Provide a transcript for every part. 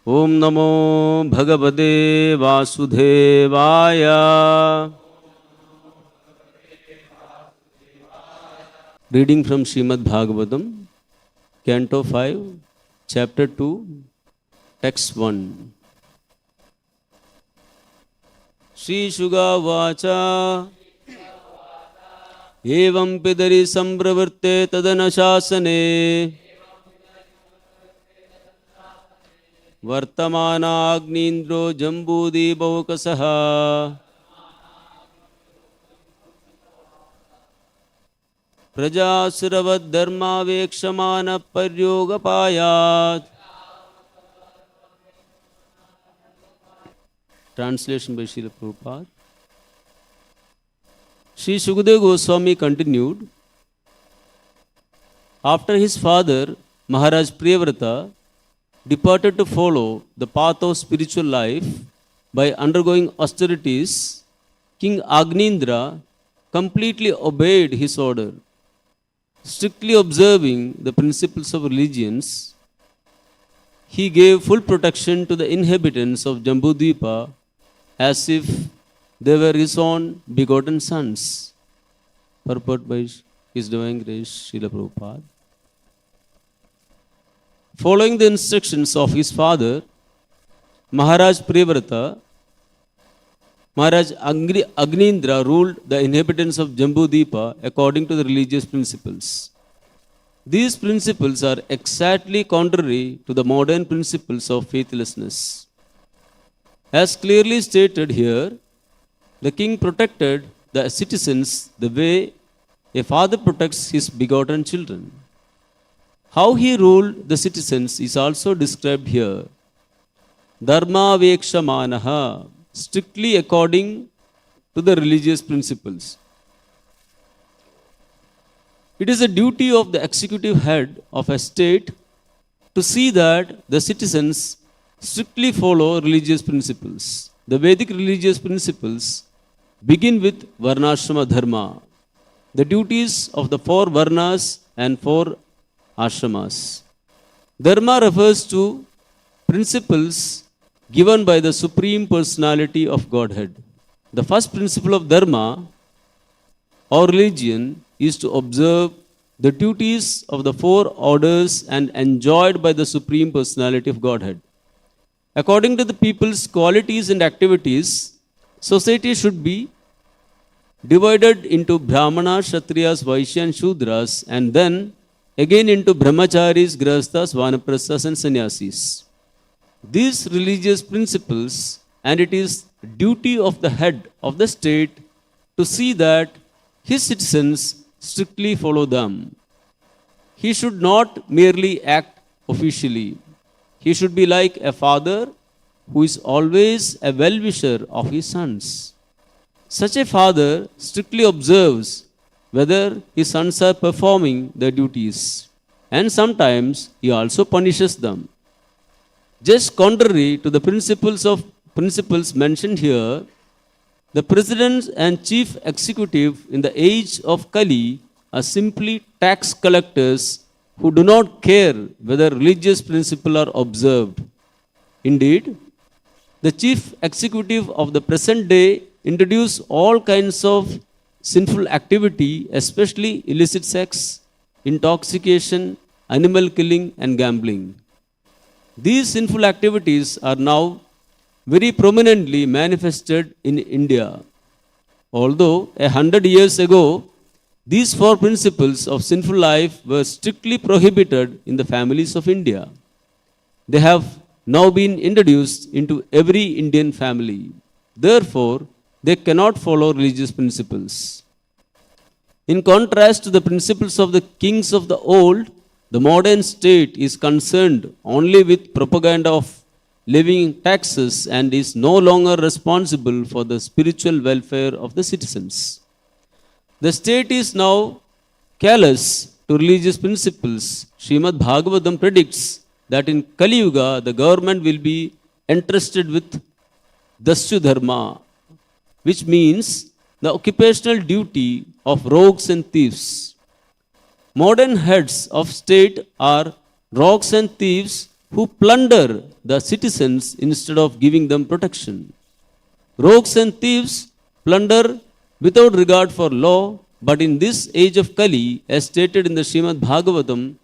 Om Namo Bhagavate Vasudevaya. Reading from Srimad Bhagavatam, Canto 5, Chapter 2, Text 1. Shri Shuga Vacha Evam Pidari Sampravrte Tadana Shasane Vartamana Agnidhro Jambudi Baukasaha Prajasravad Dharma Vekshamana Paryogapayat. Translation by Srila Prabhupada. Sri Sukadeva Goswami continued, after his father, Maharaj Priyavrata, departed to follow the path of spiritual life by undergoing austerities, King Agnidhra completely obeyed his order. Strictly observing the principles of religions, he gave full protection to the inhabitants of Jambudvipa as if they were his own begotten sons. Purport by His Divine Grace Srila Prabhupada. Following the instructions of his father, Maharaj Priyavrata, Maharaj Agnidhra ruled the inhabitants of Jambudvipa according to the religious principles. These principles are exactly contrary to the modern principles of faithlessness. As clearly stated here, the king protected the citizens the way a father protects his begotten children. How he ruled the citizens is also described here. Dharma Vekshamanaha, strictly according to the religious principles. It is a duty of the executive head of a state to see that the citizens strictly follow religious principles. The Vedic religious principles begin with Varnashrama Dharma, the duties of the 4 Varnas and 4 Ashramas. Dharma refers to principles given by the Supreme Personality of Godhead. The first principle of Dharma or religion is to observe the duties of the 4 orders and enjoyed by the Supreme Personality of Godhead. According to the people's qualities and activities, society should be divided into Brahmanas, Kshatriyas, Vaishyas and Shudras, and then again into Brahmacharis, Grihasthas, Vanaprasthas and Sannyasis. These religious principles, and it is duty of the head of the state to see that his citizens strictly follow them. He should not merely act officially. He should be like a father who is always a well-wisher of his sons. Such a father strictly observes whether his sons are performing their duties, and sometimes he also punishes them. Just contrary to the principles mentioned here, the president and chief executive in the age of Kali are simply tax collectors who do not care whether religious principles are observed. Indeed, the chief executive of the present day introduce all kinds of sinful activity, especially illicit sex, intoxication, animal killing and gambling. These sinful activities are now very prominently manifested in India. Although 100 years ago, these 4 principles of sinful life were strictly prohibited in the families of India, they have now been introduced into every Indian family. Therefore, they cannot follow religious principles. In contrast to the principles of the kings of the old, the modern state is concerned only with propaganda of levying taxes and is no longer responsible for the spiritual welfare of the citizens. The state is now callous to religious principles. Srimad Bhagavatam predicts that in Kali Yuga, the government will be entrusted with Dasya Dharma, which means the occupational duty of rogues and thieves. Modern heads of state are rogues and thieves who plunder the citizens instead of giving them protection. Rogues and thieves plunder without regard for law, but in this age of Kali, as stated in the Srimad Bhagavatam,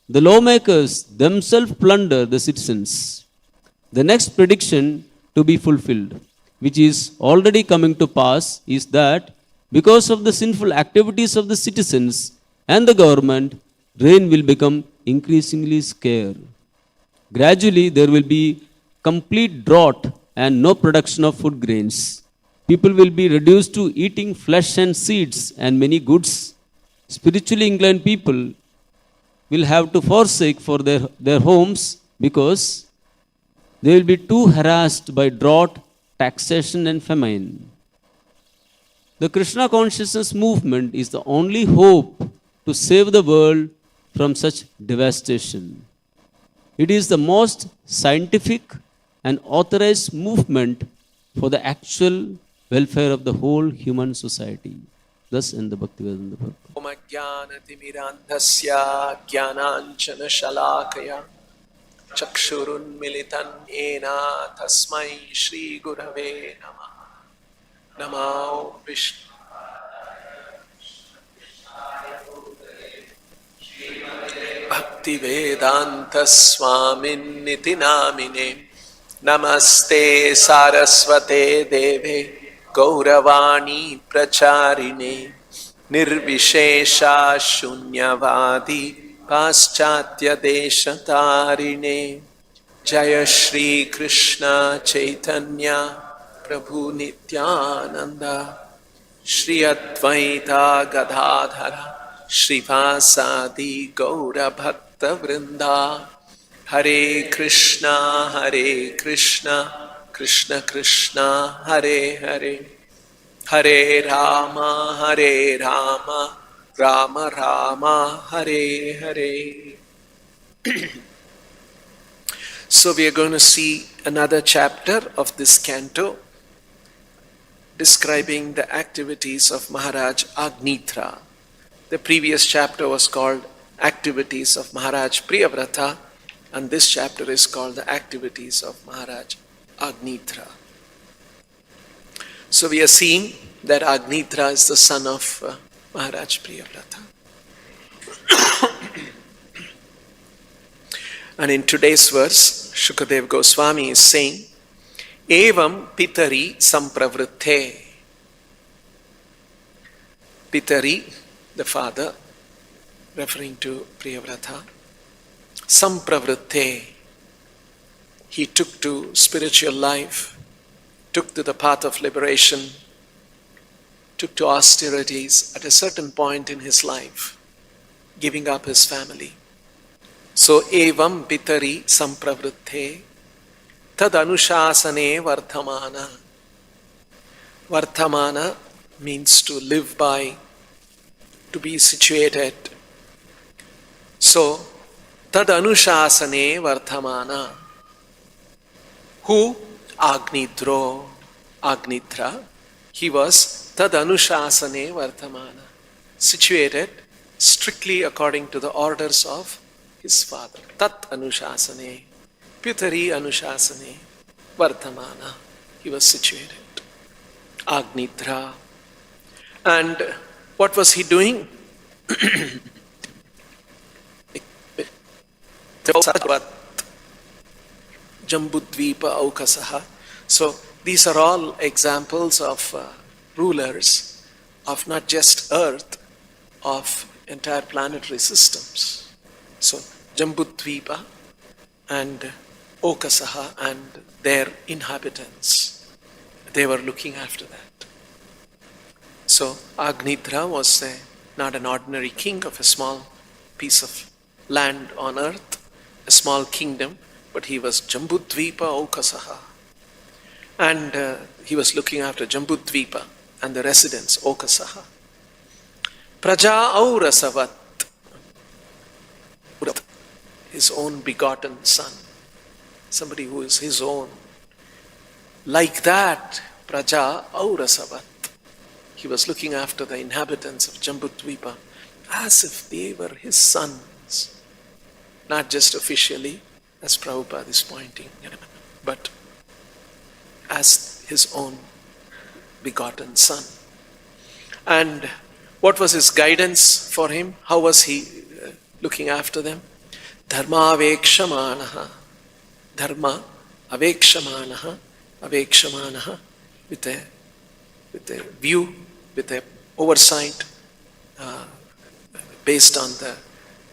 the lawmakers themselves plunder the citizens. The next prediction to be fulfilled, which is already coming to pass, is that because of the sinful activities of the citizens and the government, rain will become increasingly scarce. Gradually, there will be complete drought and no production of food grains. People will be reduced to eating flesh and seeds and many goods. Spiritually inclined people will have to forsake for their homes because they will be too harassed by drought, taxation and famine. The Krishna consciousness movement is the only hope to save the world from such devastation. It is the most scientific and authorized movement for the actual welfare of the whole human society. Thus in the Bhaktivedanta. Om Ajnanatimirandhasya Jnananjana Shalakaya Chakshurunmilitan Yena Tasmai Shri Gurave Namah. Namo Vishnu Bhaktivedanta Swamin Niti Namine Namaste Saraswate Deve Gauravani Pracharine Nirvishesha Shunyavadi Paschatya Deshatarine Jaya Shri Krishna Chaitanya Prabhu Nityananda Shri Advaita Gadadhara Shrivasadi Gaura Bhakta Vrinda Hare Krishna Krishna Krishna Hare Hare Hare Rama Rama Rama Hare Hare. So we are going to see another chapter of this canto describing the activities of Maharaj Agnidhra. The previous chapter was called Activities of Maharaj Priyavrata, and this chapter is called the Activities of Maharaj Agnidhra. So we are seeing that Agnidhra is the son of Maharaj Priyavrata. And in today's verse, Shukadev Goswami is saying, Evam Pitari Sampravritte. Pitari, the father, referring to Priyavrata, Sampravritte, he took to spiritual life, took to the path of liberation, took to austerities at a certain point in his life, giving up his family. So, evam pitari sampravritte tad anushasane vardhamana. Vardhamana means to live by, to be situated. So, tad anushasane vardhamana. Who? Agnidhra. He was tad anushasane vardhamana, situated strictly according to the orders of his father. Tat anushasane, pitari anushasane vardhamana. He was situated. Agnidhra. And what was he doing? Jambudvipa Aukasaha. So these are all examples of rulers of not just earth, of entire planetary systems. So Jambudvipa and Aukasaha and their inhabitants, they were looking after that. So Agnidhra was not an ordinary king of a small piece of land on earth, a small kingdom, but he was Jambudvipa Aukasaha. And he was looking after Jambudvipa and the residents, Aukasaha. Praja Aurasavat, his own begotten son, somebody who is his own. Like that, Praja Aurasavat, he was looking after the inhabitants of Jambudvipa as if they were his sons. Not just officially, as Prabhupada is pointing, but as his own begotten son. And what was his guidance for him? How was he looking after them? Dharma avekshamanaha. Dharma avekshamanaha. Avekshamanaha. With a view, with a oversight, based on the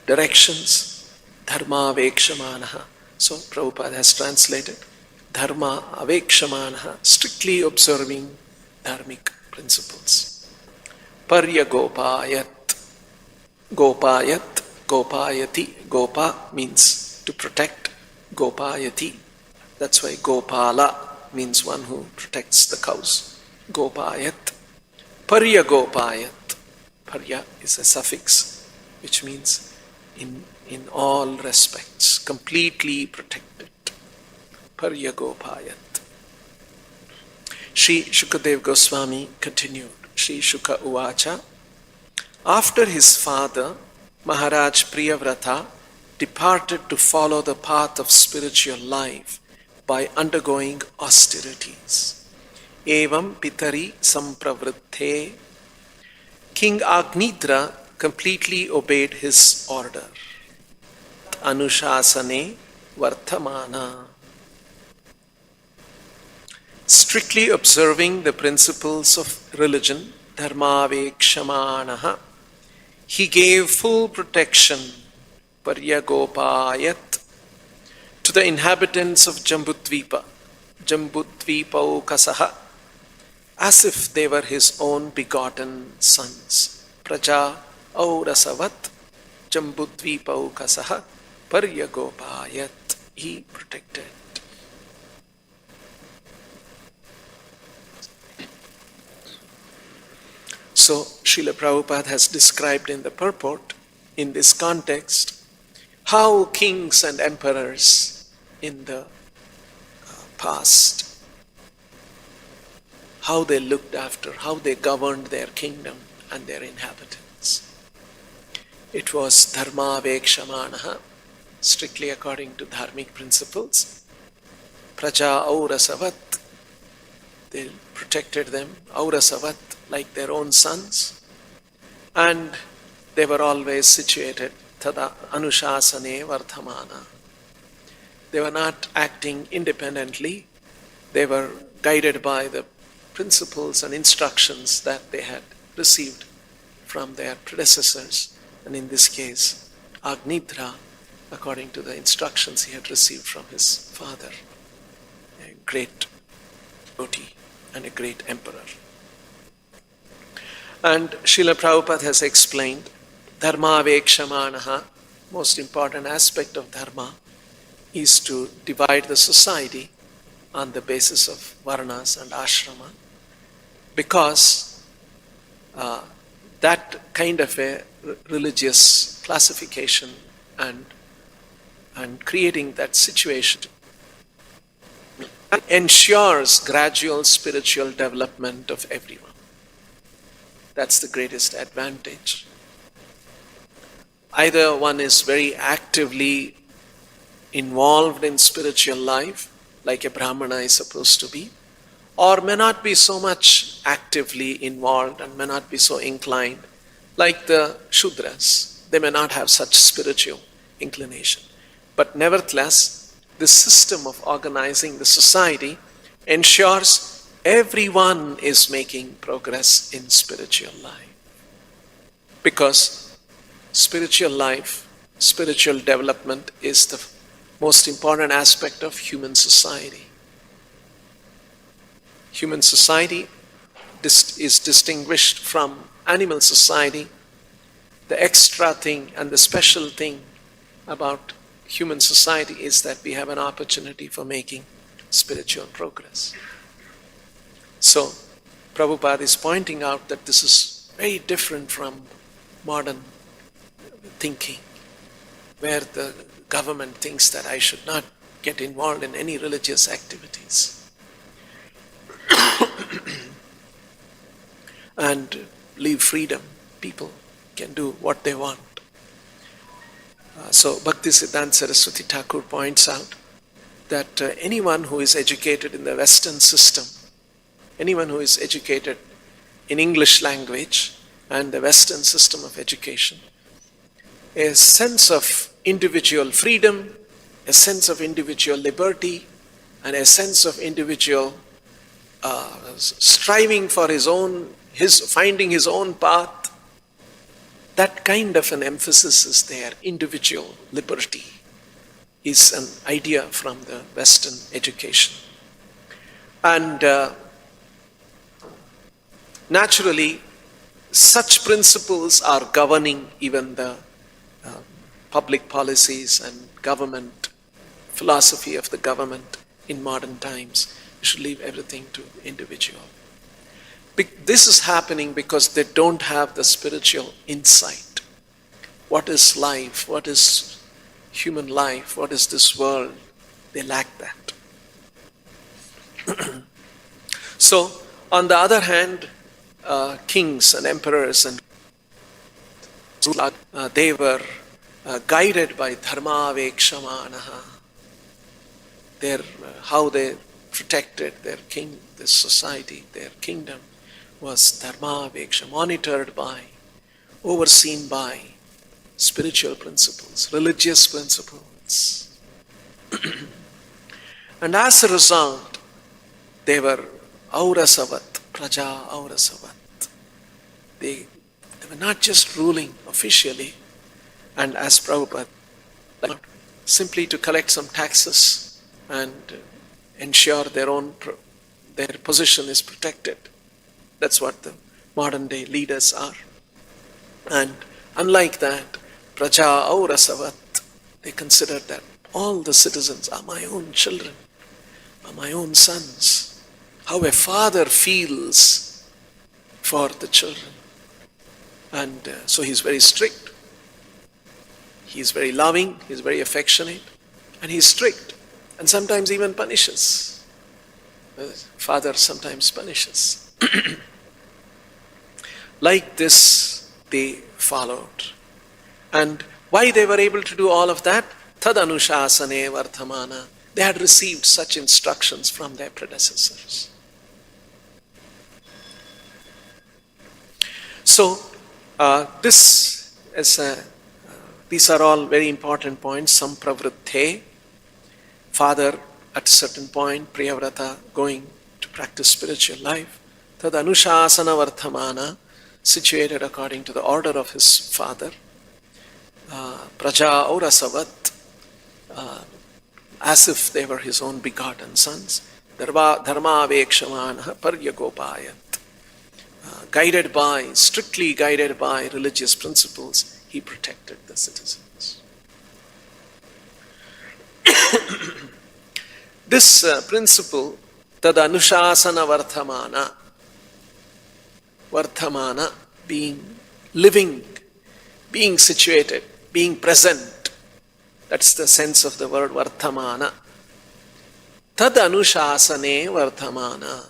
directions. Dharma avekshamanaha. So Prabhupada has translated Dharma avekshamanaha, strictly observing dharmic principles. Parya gopayat. Gopayat, gopayati. Gopa means to protect. Gopayati. That's why Gopala means one who protects the cows. Gopayat. Parya gopayat. Parya is a suffix which means in all respects, completely protected. Parya gopayat. Sri Shukadev Goswami continued. Sri Shuka Uvacha. After his father, Maharaj Priyavrata departed to follow the path of spiritual life by undergoing austerities. Evam pitari sampravritthe. King Agnidhra completely obeyed his order. Anushasane vartamana. Strictly observing the principles of religion, dharma avekshamanaha, he gave full protection, paryagopayat, to the inhabitants of Jambudvipa, Jambudvipaukasaha, as if they were his own begotten sons. Praja aurasavat, Jambudvipaukasaha, paryagopayat, he protected. So, Srila Prabhupada has described in the purport, in this context, how kings and emperors in the past, how they looked after, how they governed their kingdom and their inhabitants. It was dharma avekshamanaha, strictly according to dharmic principles. Praja aurasavat, they protected them, aurasavat, like their own sons, and they were always situated tada anushasane vardhamana. They were not acting independently, they were guided by the principles and instructions that they had received from their predecessors, and in this case Agnidhra, according to the instructions he had received from his father, a great devotee and a great emperor. And Srila Prabhupada has explained dharma avekshamanaha, most important aspect of dharma is to divide the society on the basis of varnas and ashrama, because that kind of a religious classification and creating that situation ensures gradual spiritual development of everyone. That's the greatest advantage. Either one is very actively involved in spiritual life, like a Brahmana is supposed to be, or may not be so much actively involved and may not be so inclined, like the Shudras. They may not have such spiritual inclination. But nevertheless, the system of organizing the society ensures everyone is making progress in spiritual life. Because spiritual life, spiritual development is the most important aspect of human society. Human society is distinguished from animal society. The extra thing and the special thing about human society is that we have an opportunity for making spiritual progress. So, Prabhupada is pointing out that this is very different from modern thinking, where the government thinks that I should not get involved in any religious activities and leave freedom. People can do what they want. So Bhaktisiddhanta Saraswati Thakur points out that anyone who is educated in the Western system, anyone who is educated in English language and the Western system of education, a sense of individual freedom, a sense of individual liberty, and a sense of individual striving for finding his own path, that kind of an emphasis is there. Individual liberty is an idea from the Western education. And naturally, such principles are governing even the public policies and government, philosophy of the government in modern times. You should leave everything to individual. This is happening because they don't have the spiritual insight. What is life? What is human life? What is this world? They lack that. So, on the other hand, kings and emperors and they were guided by Dharma Vekshamanaha. How they protected their society, their kingdom was Dharma Veksha, monitored by, overseen by spiritual principles, religious principles. And as a result, they were aurasavat, praja aurasavat. They were not just ruling officially, and as Prabhupada, simply to collect some taxes and ensure their position is protected. That's what the modern day leaders are. And unlike that, praja aurasavat, they consider that all the citizens are my own children, are my own sons. How a father feels for the children. And so he's very strict. He's very loving, he's very affectionate, and he's strict. And sometimes even punishes. Father sometimes punishes. Like this, they followed. And why they were able to do all of that? Tadanushasane varthamana. They had received such instructions from their predecessors. So, these are all very important points. Sampravritte, father at a certain point, Priyavrata, going to practice spiritual life. Tad anushasana varthamana, situated according to the order of his father. Praja aurasavat, as if they were his own begotten sons. Dharma vekshamana paryagopayat. Strictly guided by religious principles, he protected the citizens. This principle, tad anushasana varthamana, being living, being situated, being present. That's the sense of the word varthamana. Tad anushasane varthamana.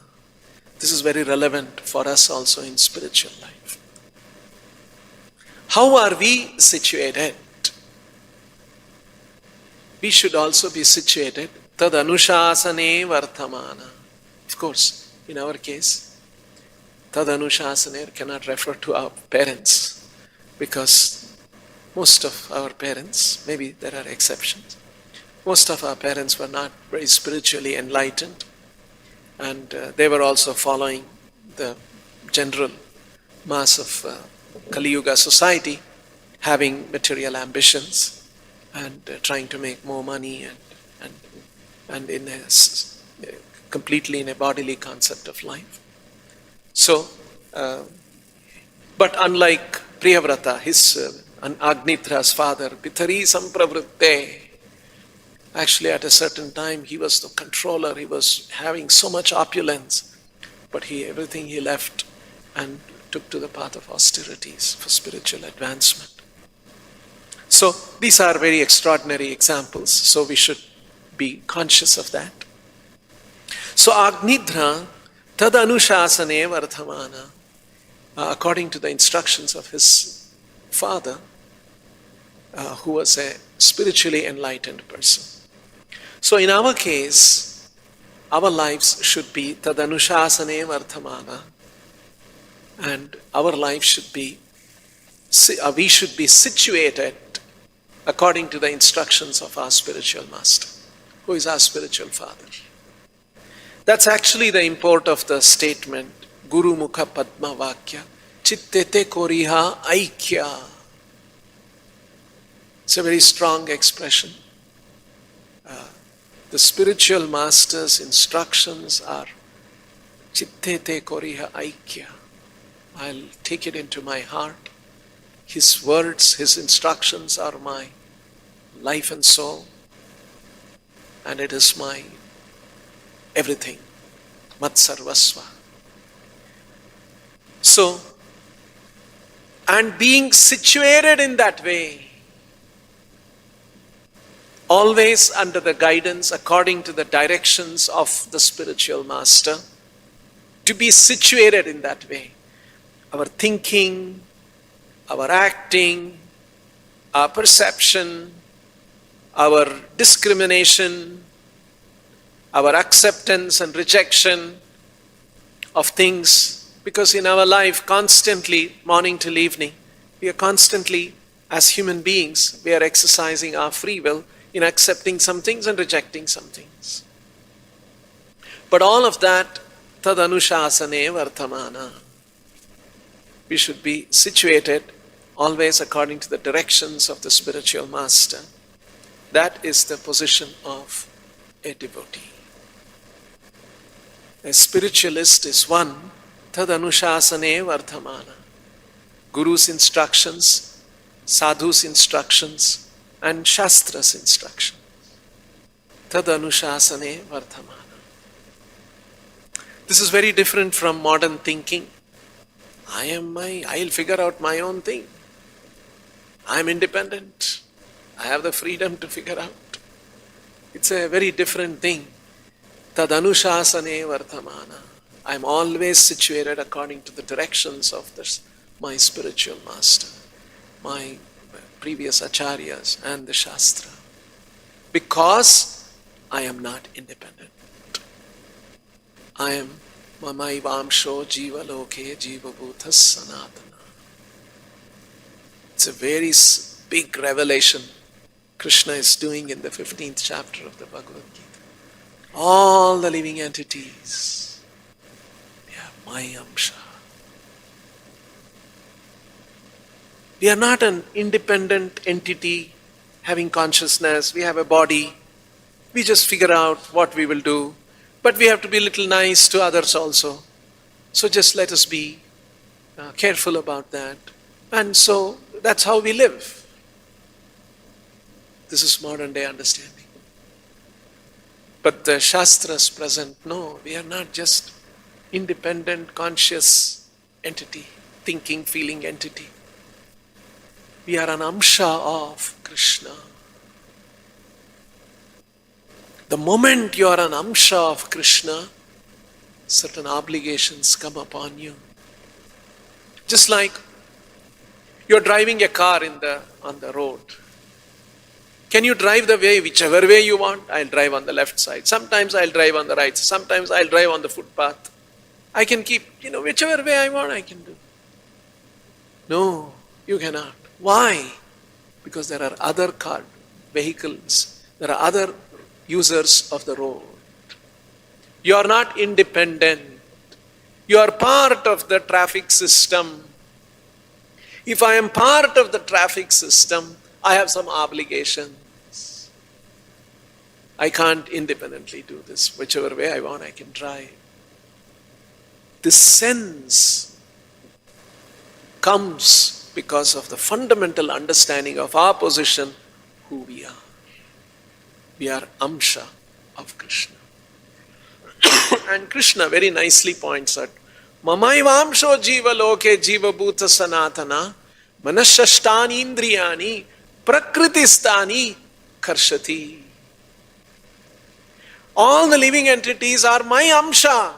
This is very relevant for us also in spiritual life. How are we situated? We should also be situated tad anushasane varthamana. Of course, in our case, tad anushasane cannot refer to our parents, because most of our parents, maybe there are exceptions, most of our parents were not very spiritually enlightened, and they were also following the general mass of Kali Yuga society, having material ambitions and trying to make more money and completely in a bodily concept of life. So, but unlike Priyavrata, his Agnidhra's father, Pitari Sampravritte, actually at a certain time he was the controller, he was having so much opulence, but everything he left and took to the path of austerities for spiritual advancement. So these are very extraordinary examples, so we should be conscious of that. So Agnidhra tad anushasane vardhamana, according to the instructions of his father, who was a spiritually enlightened person. So in our case, our lives should be tadanushasane vartamana, and our life should be, we should be situated according to the instructions of our spiritual master, who is our spiritual father. That's actually the import of the statement, Guru Mukha Padma Vakya, Chittete Koriha Aikya. It's a very strong expression. The spiritual master's instructions are Chittete Koriha Aikya. I'll take it into my heart. His words, his instructions are my life and soul, and it is my everything, Mat Sarvasva. So, and being situated in that way, always under the guidance, according to the directions of the spiritual master, to be situated in that way. Our thinking, our acting, our perception, our discrimination, our acceptance and rejection of things, because in our life constantly, morning till evening, we are constantly, as human beings, we are exercising our free will in accepting some things and rejecting some things. But all of that, tadanushasane vartamana. We should be situated always according to the directions of the spiritual master. That is the position of a devotee. A spiritualist is one, tadanushasane vartamana. Guru's instructions, sadhu's instructions, and Shastra's instruction. Tadanushasane vartamana. This is very different from modern thinking. I'll figure out my own thing. I'm independent. I have the freedom to figure out. It's a very different thing. Tadanushasane vartamana. I'm always situated according to the directions of my spiritual master, my previous acharyas and the Shastra. Because I am not independent. I am Mamaivamsho Jiva Loke Jiva Bhutas Sanatana. It's a very big revelation Krishna is doing in the 15th chapter of the Bhagavad Gita. All the living entities, they are my Amsha. We are not an independent entity having consciousness. We have a body. We just figure out what we will do. But we have to be a little nice to others also. So just let us be careful about that. And so that's how we live. This is modern day understanding. But the Shastras present, no, we are not just independent, conscious entity, thinking, feeling entity. We are an Amsha of Krishna. The moment you are an Amsha of Krishna, certain obligations come upon you. Just like you're driving a car on the road. Can you drive the way, whichever way you want? I'll drive on the left side. Sometimes I'll drive on the right. Sometimes I'll drive on the footpath. I can keep, whichever way I want, I can do. No, you cannot. Why? Because there are other vehicles. There are other users of the road. You are not independent. You are part of the traffic system. If I am part of the traffic system, I have some obligations. I can't independently do this. Whichever way I want, I can drive. This sense comes because of the fundamental understanding of our position, who we are. We are Amsha of Krishna. And Krishna very nicely points out, Mamaivamsho Jiva Loke Jiva Bhuta Sanatana Manashashtani Indriyani Prakritistani Karshati. All the living entities are my Amsha.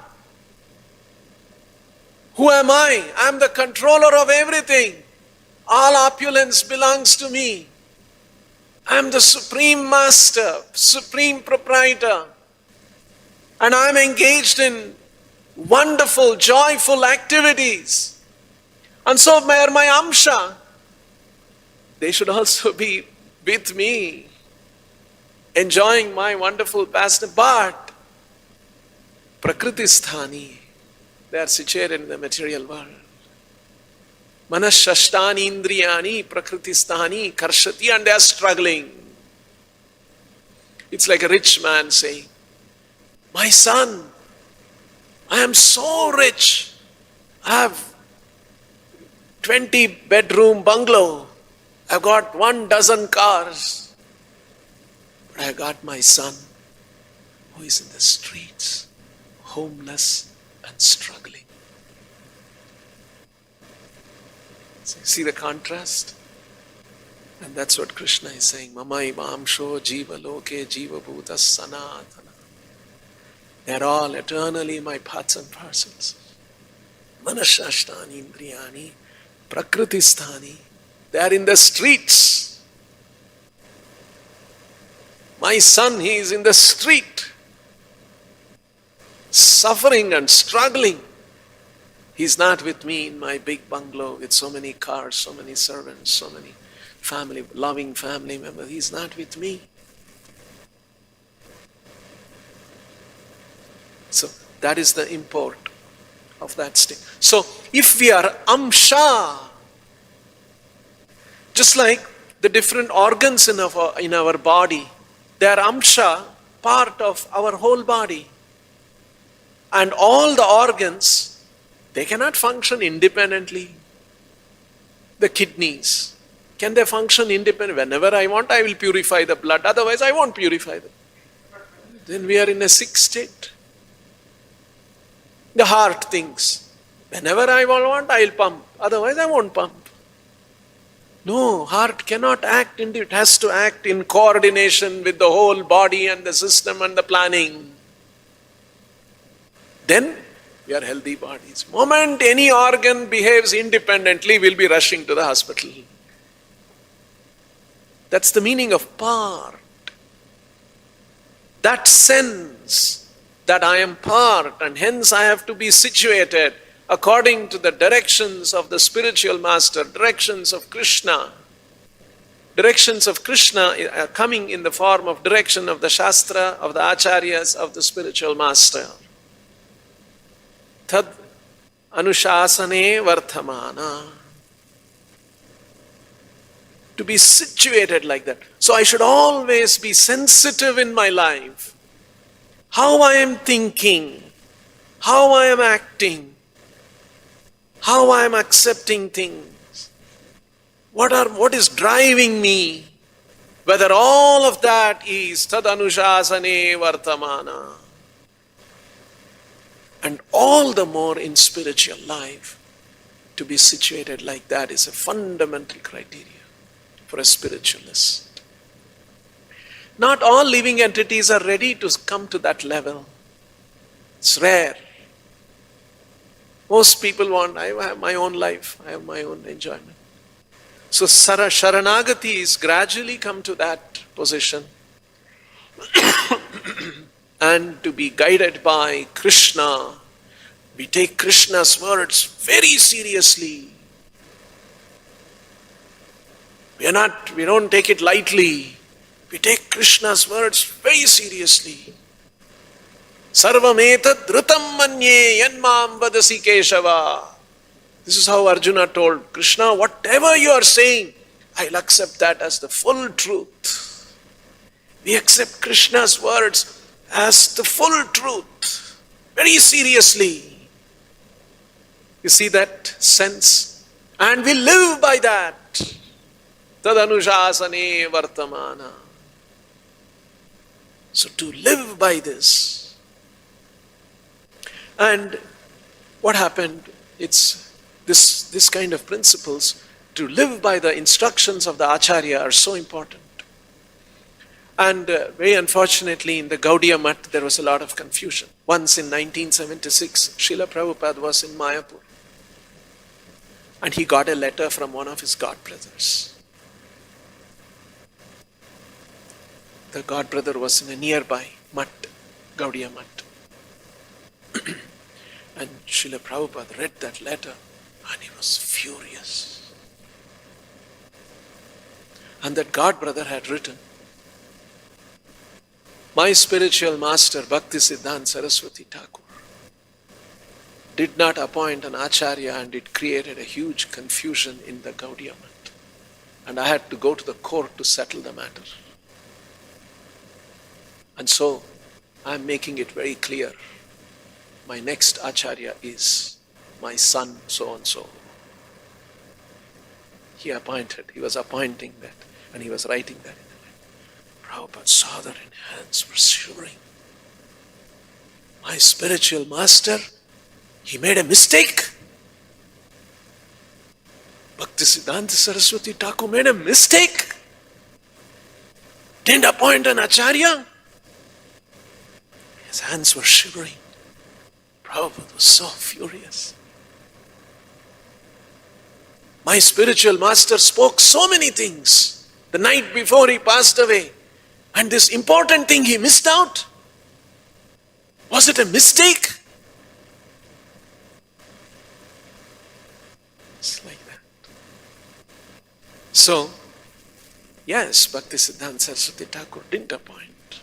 Who am I? I am the controller of everything. All opulence belongs to me. I am the supreme master, supreme proprietor, and I am engaged in wonderful, joyful activities. And so my amsha, they should also be with me, enjoying my wonderful pastime. But Prakriti Sthani, they are situated in the material world. Manashashtani indriyani prakriti sthani karshati, and they are struggling. It's like a rich man saying, my son, I am so rich. I have 20-bedroom bungalow. I've got 12 cars. But I got my son who is in the streets, homeless and struggling. See the contrast? And that's what Krishna is saying. Mamai vamsho jiva loke jiva bhuta sanatana. They're all eternally my parts and parcels. Manashashtani indriyani prakriti sthani. They are in the streets. My son, he is in the street, suffering and struggling. He's not with me in my big bungalow with so many cars, so many servants, so many family, loving family members. He's not with me. So that is the import of that state. So if we are amsha, just like the different organs in our body, they are amsha, part of our whole body. And all the organs, they cannot function independently. The kidneys, can they function independently? Whenever I want, I will purify the blood. Otherwise, I won't purify them. Then we are in a sick state. The heart thinks, whenever I want, I will pump. Otherwise, I won't pump. No, heart cannot act. It has to act in coordination with the whole body and the system and the planning. Then we are healthy bodies. Moment any organ behaves independently, we'll be rushing to the hospital. That's the meaning of part. That sense that I am part and hence I have to be situated according to the directions of the spiritual master, directions of Krishna. Directions of Krishna are coming in the form of direction of the Shastra, of the acharyas, of the spiritual master. Tad anushasane varthamana. To be situated like that. So I should always be sensitive in my life. How I am thinking, how I am acting, how I am accepting things. What is driving me? Whether all of that is tad anushasane vartamana. And all the more in spiritual life, to be situated like that is a fundamental criteria for a spiritualist. Not all living entities are ready to come to that level. It's rare. Most people want, I have my own life, I have my own enjoyment. So Sharanagati is gradually come to that position. And to be guided by Krishna. We take Krishna's words very seriously. We don't take it lightly. We take Krishna's words very seriously. Sarvametad dhrutam manye yanmam vadasi Keshava. This is how Arjuna told Krishna, whatever you are saying, I'll accept that as the full truth. We accept Krishna's words as the full truth, very seriously. You see that sense? And we live by that. Tadanushasane vartamana. So to live by this. And what happened? It's this kind of principles, to live by the instructions of the acharya are so important. And very unfortunately in the Gaudiya Math there was a lot of confusion. Once in 1976, Srila Prabhupada was in Mayapur. And he got a letter from one of his godbrothers. The god brother was in a nearby mutt, Gaudiya mutt. And Srila Prabhupada read that letter and he was furious. And that god brother had written, my spiritual master Bhaktivedanta Saraswati Thakur did not appoint an acharya, and it created a huge confusion in the Gaudiya mutt. And I had to go to the court to settle the matter. And so I am making it very clear. My next acharya is my son so and so. He was appointing that, and he was writing that in the letter. Prabhupada saw that and hands were shivering. My spiritual master, he made a mistake. Bhaktivedanta Saraswati Thakur made a mistake. Didn't appoint an acharya. His hands were shivering. Prabhupada was so furious. My spiritual master spoke so many things the night before he passed away, and this important thing he missed out. Was it a mistake? It's like that. So, yes, Bhaktisiddhanta Saraswati Thakur didn't appoint.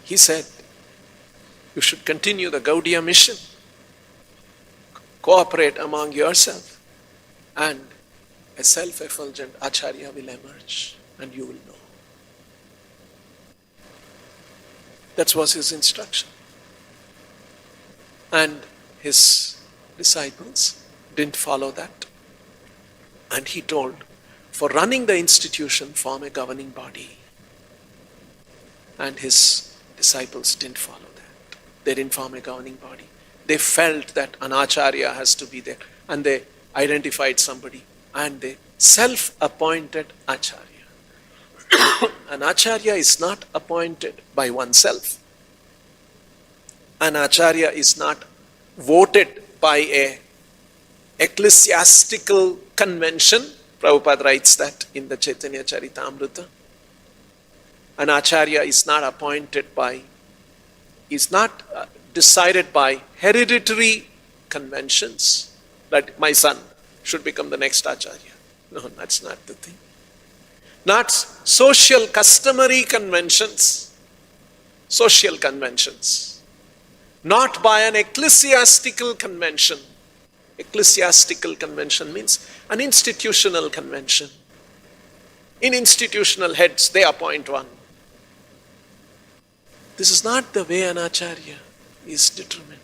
He said, you should continue the Gaudiya mission. Cooperate among yourself, and a self-effulgent acharya will emerge, and you will know. That was his instruction. And his disciples didn't follow that. And he told, for running the institution, form a governing body. And his disciples didn't follow that. They didn't form a governing body. They felt that an acharya has to be there. And they identified somebody. And they self-appointed acharya. An acharya is not appointed by oneself. An acharya is not voted by a ecclesiastical convention. Prabhupada writes that in the Chaitanya Charitamrita. An acharya is not appointed by, is not decided by hereditary conventions, that my son should become the next acharya. No, that's not the thing. Not social customary conventions, social conventions. Not by an ecclesiastical convention. Ecclesiastical convention means an institutional convention. In institutional heads, they appoint one. This is not the way an acharya is determined.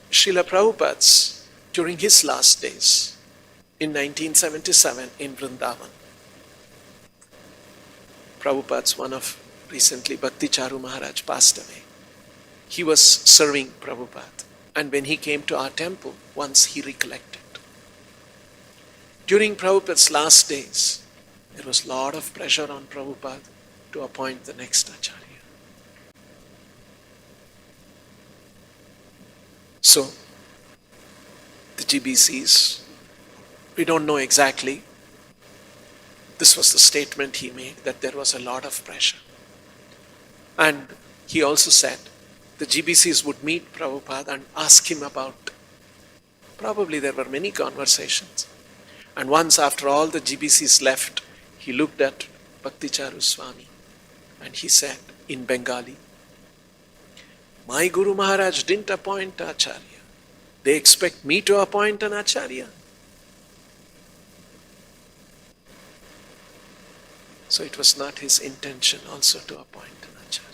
Srila Prabhupada's, during his last days, in 1977 in Vrindavan, Prabhupada's one of recently, Bhakti Charu Maharaj passed away. He was serving Prabhupada, and when he came to our temple, once he recollected. During Prabhupada's last days, there was a lot of pressure on Prabhupada to appoint the next acharya. So, the GBCs, we don't know exactly. This was the statement he made, that there was a lot of pressure. And he also said the GBCs would meet Prabhupada and ask him about, probably there were many conversations. And once after all the GBCs left, he looked at Bhakti Charu Swami and he said in Bengali, my Guru Maharaj didn't appoint acharya. They expect me to appoint an acharya. So it was not his intention also to appoint an acharya.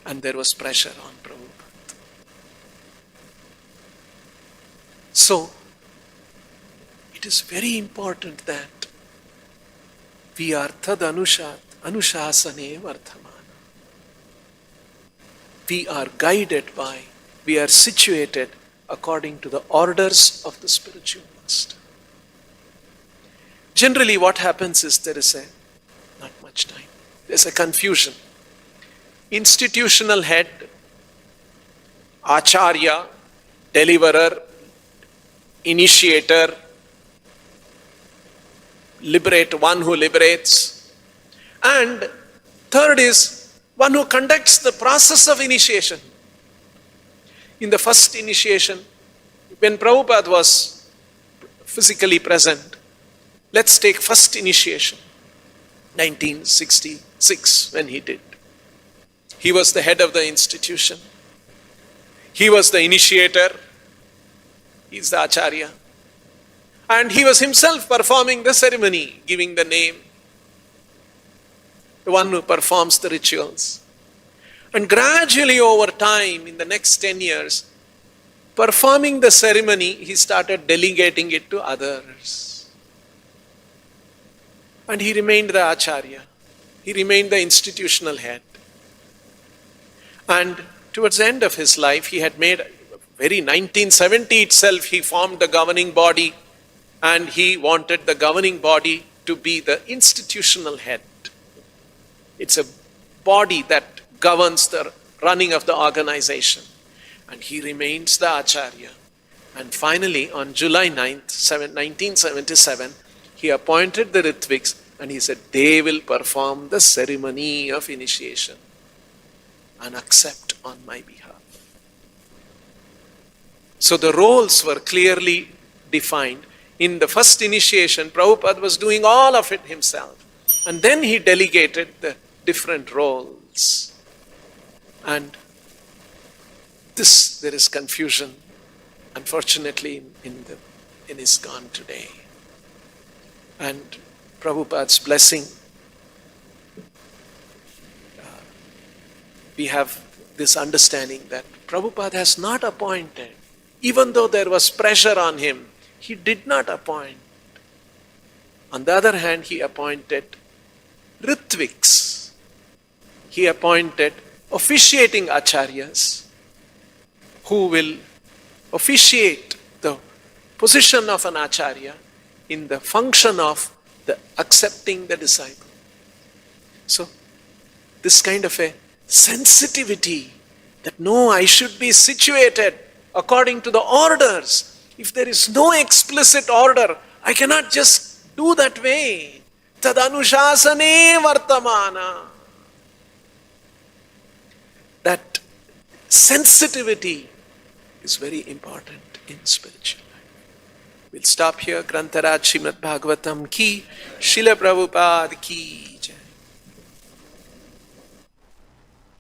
And there was pressure on Prabhupada. So, it is very important that we are tad anushasane vardhamana. We are guided by, we are situated according to the orders of the spiritual master. Generally what happens is there is not much time. There's a confusion. Institutional head, acharya, deliverer, initiator, one who liberates. And third is one who conducts the process of initiation. In the first initiation, when Prabhupada was physically present, let's take first initiation, 1966 when he did. He was the head of the institution. He was the initiator. He's the acharya. And he was himself performing the ceremony, giving the name. The one who performs the rituals. And gradually over time, in the next 10 years, performing the ceremony, he started delegating it to others. And he remained the acharya. He remained the institutional head. And towards the end of his life, he had made, very 1970 itself, he formed the governing body, and he wanted the governing body to be the institutional head. It's a body that governs the running of the organization. And he remains the acharya. And finally, on July 9th, 1977, he appointed the Ritviks and he said, they will perform the ceremony of initiation and accept on my behalf. So the roles were clearly defined. In the first initiation, Prabhupada was doing all of it himself. And then he delegated the different roles. And there is confusion, unfortunately, in ISKCON today. And Prabhupada's blessing, we have this understanding that Prabhupada has not appointed. Even though there was pressure on him, he did not appoint. On the other hand, he appointed Ritviks. He appointed officiating acharyas who will officiate the position of an acharya in the function of the accepting the disciple. So, this kind of a sensitivity that no, I should be situated according to the orders. If there is no explicit order, I cannot just do that way. Tadanushasane vartamana. That sensitivity is very important in spiritual life. We'll stop here. Grantaraj Srimad Bhagavatam ki, Srila Prabhupada ki jai.